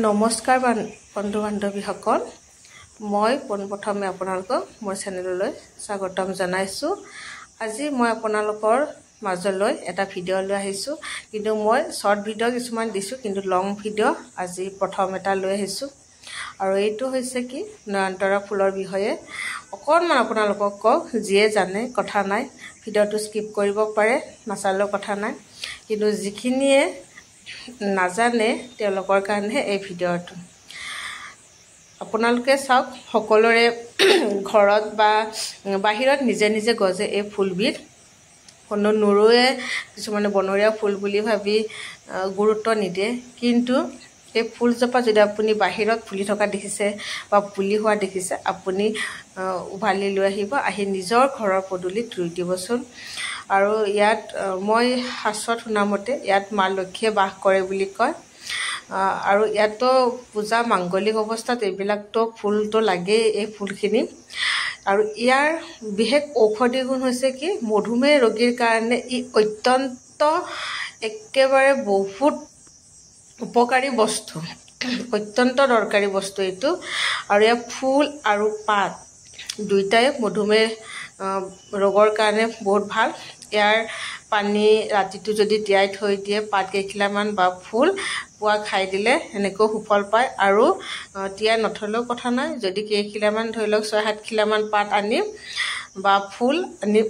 নমস্কাৰ বন্ধু বান্ধৱীসকল, মই পোনপ্ৰথমে আপোনালোকক মোৰ চেনেললৈ স্বাগতম জনাইছোঁ। আজি মই আপোনালোকৰ মাজলৈ এটা ভিডিঅ' লৈ আহিছোঁ, কিন্তু মই শ্বৰ্ট ভিডিঅ' কিছুমান দিছোঁ, কিন্তু লং ভিডিঅ' আজি প্ৰথম এটা লৈ আহিছোঁ। আৰু এইটো হৈছে কি, নয়নতৰা ফুলৰ বিষয়ে অকণমান আপোনালোকক কওঁ। যিয়ে জানে কথা নাই, ভিডিঅ'টো স্কিপ কৰিব পাৰে, নাচালেও কথা নাই, কিন্তু যিখিনিয়ে নাজানে তেওঁলোকৰ কাৰণেহে এই ভিডিঅ'টো। আপোনালোকে চাওক, সকলোৰে ঘৰত বা বাহিৰত নিজে নিজে গজে এই ফুলবিধ। কোনো নোৰোৱে, কিছুমানে বনৰীয়া ফুল বুলি ভাবি গুৰুত্ব নিদিয়ে, কিন্তু এই ফুলজোপা যদি আপুনি বাহিৰত ফুলি থকা দেখিছে বা পুলি হোৱা দেখিছে, আপুনি উভালি লৈ আহি নিজৰ ঘৰৰ পদূলিত ৰুই দিবচোন। আৰু ইয়াত মই শাস্ত্ৰত শুনামতে ইয়াত মা লক্ষ্মীয়ে বাস কৰে বুলি কয়। আৰু ইয়াতো পূজা মাংগলিক অৱস্থাত এইবিলাকতো ফুলটো লাগেই, এই ফুলখিনি। আৰু ইয়াৰ বিশেষ ঔষধি গুণ হৈছে কি, মধুমেহ ৰোগীৰ কাৰণে ই অত্যন্ত একেবাৰে বহুত উপকাৰী বস্তু, অত্যন্ত দৰকাৰী বস্তু এইটো। আৰু ইয়াৰ ফুল আৰু পাত দুইটাই মধুমেহ ৰোগৰ কাৰণে বহুত ভাল। ইয়াৰ পানী ৰাতিটো যদি তিয়াই থৈ দিয়ে, পাত কেইখিলামান বা ফুল পুৱা খাই দিলে এনেকৈ সুফল পায়। আৰু তিয়াই নথলেও কথা নাই, যদি কেইখিলামান ধৰি লওক 6-7 খিলামান পাত আনি বা ফুল আনি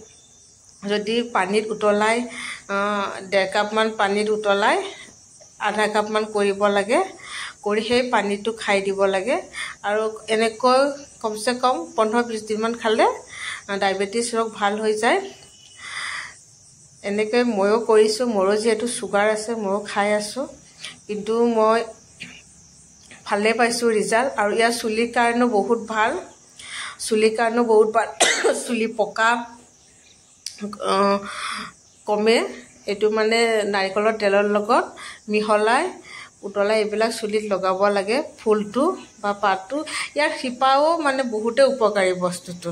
যদি পানীত উতলাই 1.5 কাপমান পানীত উতলাই আধা কাপমান কৰিব লাগে, কৰি সেই পানীটো খাই দিব লাগে। আৰু এনেকৈ কমচে কম 15-20 দিনমান খালে ডায়েবেটিছ ৰোগ ভাল হৈ যায়। এনেকৈ ময়ো কৰিছোঁ, মোৰো যিহেতু চুগাৰ আছে, ময়ো খাই আছোঁ, কিন্তু মই ভালেই পাইছোঁ ৰিজাল্ট। আৰু ইয়াৰ চুলিৰ কাৰণেও বহুত ভাল, চুলি পকা কমে। এইটো মানে নাৰিকলৰ তেলৰ লগত মিহলাই উতলাই এইবিলাক চুলিত লগাব লাগে, ফুলটো বা পাতটো। ইয়াৰ শিপাও মানে বহুতেই উপকাৰী বস্তুটো,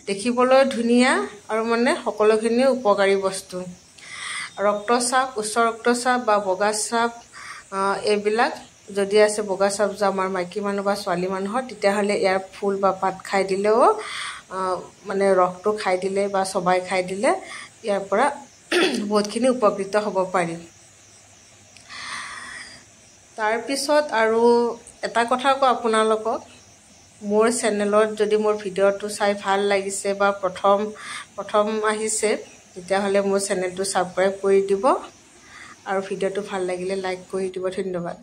দেখিবলৈ ধুনীয়া আৰু মানে সকলোখিনিয়ে উপকাৰী বস্তু। ৰক্তচাপ, উচ্চ ৰক্তচাপ বা বগা চাপ এইবিলাক যদি আছে, বগা চাপ যে আমাৰ মাইকী মানুহ বা ছোৱালী মানুহৰ, তেতিয়াহ'লে ইয়াৰ ফুল বা পাত খাই দিলেও মানে ৰসটো খাই দিলে বা চবাই খাই দিলে ইয়াৰ পৰা বহুতখিনি উপকৃত হ'ব পাৰি। তাৰপিছত আৰু এটা কথা কওঁ আপোনালোকক, মোৰ চেনেলত যদি মোৰ ভিডিঅ'টো চাই ভাল লাগিছে বা প্ৰথম আহিছে, তেতিয়াহ'লে মোৰ চেনেলটো ছাবস্ক্ৰাইব কৰি দিব, আৰু ভিডিঅ'টো ভাল লাগিলে লাইক কৰি দিব। ধন্যবাদ।